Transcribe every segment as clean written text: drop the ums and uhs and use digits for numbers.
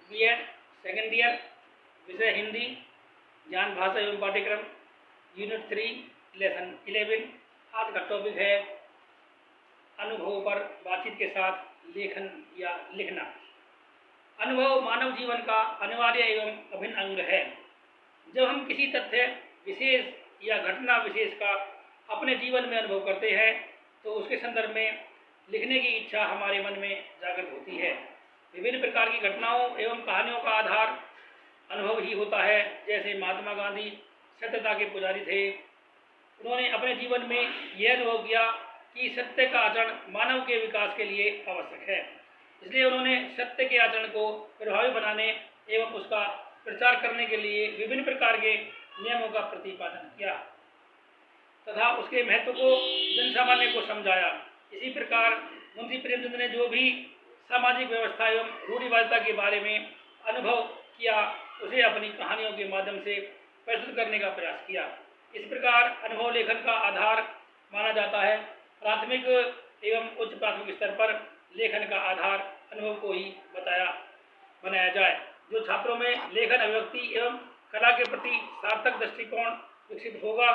BEd second year, विषय हिंदी, ज्ञान भाषा एवं पाठ्यक्रम, यूनिट 3, लेसन 11। आज का टॉपिक है अनुभव पर बातचीत के साथ लेखन या लिखना। अनुभव मानव जीवन का अनिवार्य एवं अभिन्न अंग है। जब हम किसी तथ्य विशेष या घटना विशेष का अपने जीवन में अनुभव करते हैं तो उसके संदर्भ में लिखने की इच्छा हमारे मन में जागृत होती है। विभिन्न प्रकार की घटनाओं एवं कहानियों का आधार अनुभव ही होता है। जैसे महात्मा गांधी सत्यता के पुजारी थे। उन्होंने अपने जीवन में यह अनुभव किया कि सत्य का आचरण मानव के विकास के लिए आवश्यक है। इसलिए उन्होंने सत्य के आचरण को प्रभावी बनाने एवं उसका प्रचार करने के लिए विभिन्न प्रकार के नियमों का प्रतिपादन किया तथा उसके महत्व को जनसामान्य को समझाया। इसी प्रकार मुंशी प्रेमचंद ने जो भी सामाजिक व्यवस्था एवं रूढ़िवादिता के बारे में अनुभव किया उसे अपनी कहानियों के माध्यम से प्रस्तुत करने का प्रयास किया। इस प्रकार अनुभव लेखन का आधार माना जाता है। प्राथमिक एवं उच्च प्राथमिक स्तर पर लेखन का आधार अनुभव को ही बनाया जाए। जो छात्रों में लेखन अभिव्यक्ति एवं कला के प्रति सार्थक दृष्टिकोण विकसित होगा।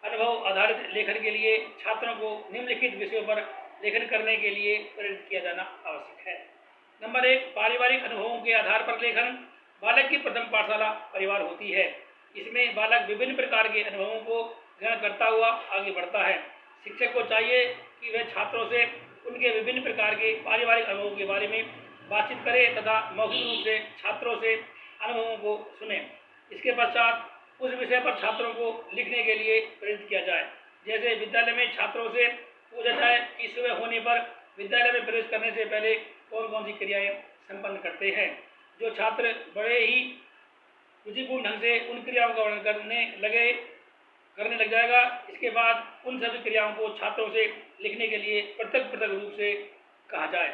अनुभव आधारित लेखन के लिए छात्रों को निम्नलिखित विषयों पर लेखन करने के लिए प्रेरित किया जाना आवश्यक है। नंबर 1, पारिवारिक अनुभवों के आधार पर लेखन। बालक की प्रथम पाठशाला परिवार होती है। इसमें बालक विभिन्न प्रकार के अनुभवों को ग्रहण करता हुआ आगे बढ़ता है। शिक्षक को चाहिए कि वह छात्रों से उनके विभिन्न प्रकार के पारिवारिक अनुभवों के बारे में बातचीत करे तथा मौखिक रूप से छात्रों से अनुभवों को सुने। इसके पश्चात उस विषय पर छात्रों को लिखने के लिए प्रेरित किया जाए। जैसे विद्यालय में छात्रों से पूछा जाए कि सुबह होने पर विद्यालय में प्रवेश करने से पहले कौन कौन सी क्रियाएं संपन्न करते हैं। जो छात्र बड़े ही रुचिपूर्ण ढंग से उन क्रियाओं का वर्णन करने लग जाएगा। इसके बाद उन सभी क्रियाओं को छात्रों से लिखने के लिए पृथक रूप से कहा जाए।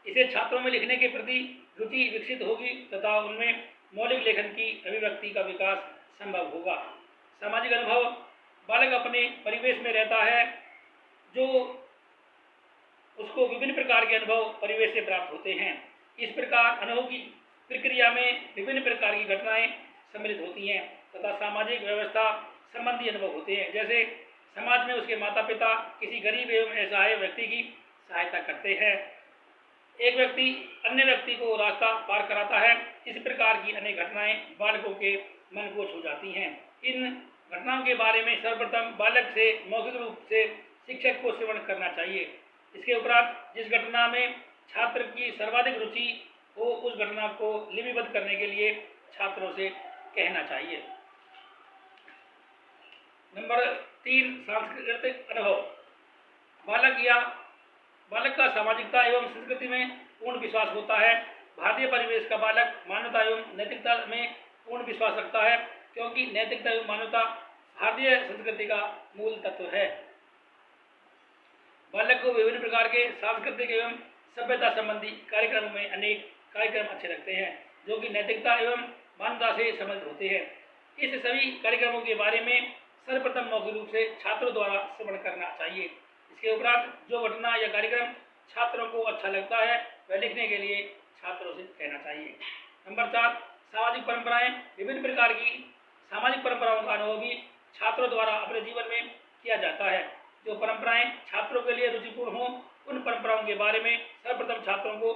इसे छात्रों में लिखने के प्रति रुचि विकसित होगी तथा उनमें मौलिक लेखन की अभिव्यक्ति का विकास संभव होगा। सामाजिक अनुभव। बालक अपने परिवेश में रहता है जो उसको विभिन्न प्रकार के अनुभव परिवेश से प्राप्त होते हैं। इस प्रकार अनुभव की प्रक्रिया में विभिन्न प्रकार की घटनाएं सम्मिलित होती हैं तथा सामाजिक व्यवस्था संबंधी अनुभव होते हैं। जैसे समाज में उसके माता पिता किसी गरीब एवं असहाय व्यक्ति की सहायता करते हैं। एक व्यक्ति अन्य व्यक्ति को रास्ता पार कराता है। इस प्रकार की अनेक घटनाएं बालकों के मन को छू जाती हैं। इन घटनाओं के बारे में सर्वप्रथम बालक से मौखिक रूप से शिक्षक को श्रवण करना चाहिए। इसके उपरांत जिस घटना में छात्र की सर्वाधिक रुचि हो उस घटना को लिपिबद्ध करने के लिए छात्रों से कहना चाहिए। नंबर 3, सांस्कृतिक अनुभव। बालक का सामाजिकता एवं संस्कृति में पूर्ण विश्वास होता है। भारतीय परिवेश का बालक मानवता एवं नैतिकता में पूर्ण विश्वास रखता है क्योंकि नैतिकता एवं मानवता भारतीय संस्कृति का मूल तत्व है। बालक को विभिन्न प्रकार के सांस्कृतिक एवं सभ्यता संबंधी कार्यक्रमों में अनेक कार्यक्रम अच्छे लगते हैं जो कि नैतिकता एवं मानवता से संबंधित होते हैं। इस सभी कार्यक्रमों के बारे में सर्वप्रथम मौखिक रूप से छात्रों द्वारा श्रवण करना चाहिए। इसके उपरांत जो घटना या कार्यक्रम छात्रों को अच्छा लगता है वह लिखने के लिए छात्रों से कहना चाहिए। नंबर 4, सामाजिक परंपराएं। विभिन्न प्रकार की सामाजिक परंपराओं का अनुभव भी छात्रों द्वारा अपने जीवन में किया जाता है। जो परंपराएं छात्रों के लिए रुचिपूर्ण हों उन परंपराओं के बारे में सर्वप्रथम छात्रों को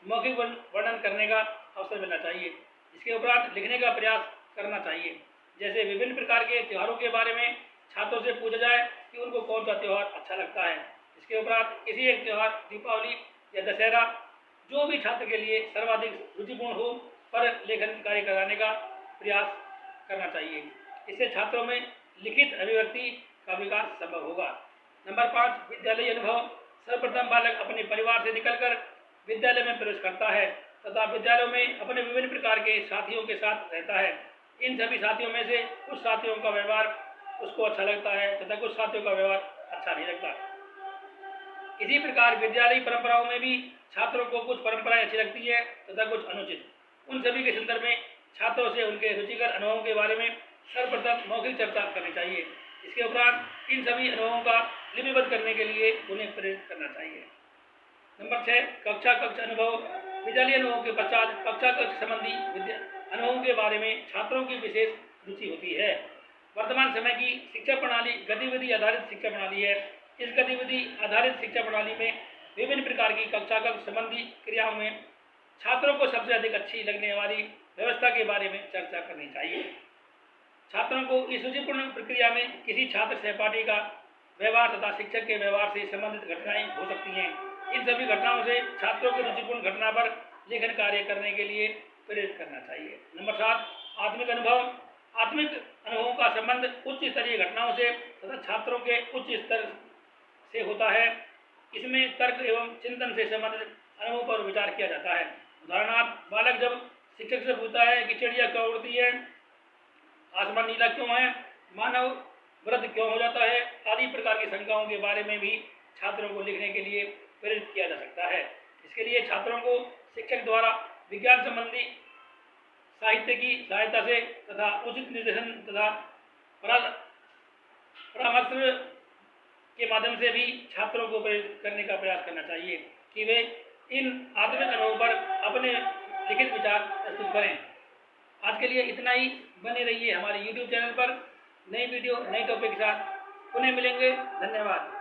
मौखिक वर्णन करने का अवसर मिलना चाहिए। इसके उपरांत लिखने का प्रयास करना चाहिए। जैसे विभिन्न प्रकार के त्योहारों के बारे में छात्रों से पूछा जाए कि उनको कौन सा त्यौहार अच्छा लगता है। इसके उपरांत किसी एक त्यौहार, दीपावली या दशहरा, जो भी छात्र के लिए सर्वाधिक रुचिपूर्ण हो पर लेखन कार्य कराने का प्रयास करना चाहिए। इससे छात्रों में लिखित अभिव्यक्ति का विकास संभव होगा। नंबर 5, विद्यालय अनुभव। सर्वप्रथम बालक अपने परिवार से निकलकर विद्यालय में प्रवेश करता है तथा विद्यालयों में अपने विभिन्न प्रकार के साथियों के साथ रहता है। इन सभी साथियों में से कुछ साथियों का व्यवहार उसको अच्छा लगता है तथा कुछ साथियों का व्यवहार अच्छा नहीं लगता। इसी प्रकार विद्यालयी परंपराओं में भी छात्रों को कुछ परंपराएं अच्छी लगती है तथा कुछ अनुचित। उन सभी के संदर्भ में छात्रों से उनके रुचिकर अनुभवों के बारे में सर्वप्रथम मौखिक चर्चा करनी चाहिए। इसके उपरांत इन सभी अनुभवों का लिपिबद्ध करने के लिए उन्हें प्रेरित करना चाहिए। नंबर 6, कक्षा अनुभव। विद्यालय अनुभवों के पश्चात कक्षा कक्ष संबंधी अनुभवों के बारे में छात्रों की विशेष रुचि होती है। वर्तमान समय की शिक्षा प्रणाली गतिविधि आधारित शिक्षा प्रणाली है। इस गतिविधि आधारित शिक्षा प्रणाली में विभिन्न प्रकार की कक्षा कक्ष संबंधी क्रियाओं में छात्रों को सबसे अधिक अच्छी लगने वाली व्यवस्था के बारे में चर्चा करनी चाहिए। छात्रों को इस रुचिपूर्ण प्रक्रिया में किसी छात्र सहपाठी का व्यवहार तथा शिक्षक के व्यवहार से संबंधित घटनाएं हो सकती हैं। इन सभी घटनाओं से छात्रों को रुचिपूर्ण घटना पर लेखन कार्य करने के लिए प्रेरित करना चाहिए। नंबर 7, आत्मिक अनुभव। आत्मिक अनुभवों का संबंध उच्च स्तरीय घटनाओं से तथा छात्रों के उच्च स्तर से होता है। इसमें तर्क एवं चिंतन से संबंधित अनुभव पर विचार किया जाता है। उदाहरणार्थ, बालक जब शिक्षक से पूछता है कि चिड़िया क्यों उड़ती है, आसमान नीला क्यों है, मानव वृद्ध क्यों हो जाता है, आदि प्रकार की शंकाओं के बारे में भी छात्रों को लिखने के लिए प्रेरित किया जा सकता है। इसके लिए छात्रों को शिक्षक द्वारा विज्ञान संबंधी साहित्य की सहायता से तथा उचित निर्देशन तथा परामर्श के माध्यम से भी छात्रों को प्रेरित करने का प्रयास करना चाहिए कि वे इन आत्मिक अनुभवों पर अपने लिखित विचार प्रस्तुत करें। आज के लिए इतना ही। बने रहिए हमारे YouTube चैनल पर। नई वीडियो नई टॉपिक के साथ पुनः मिलेंगे। धन्यवाद।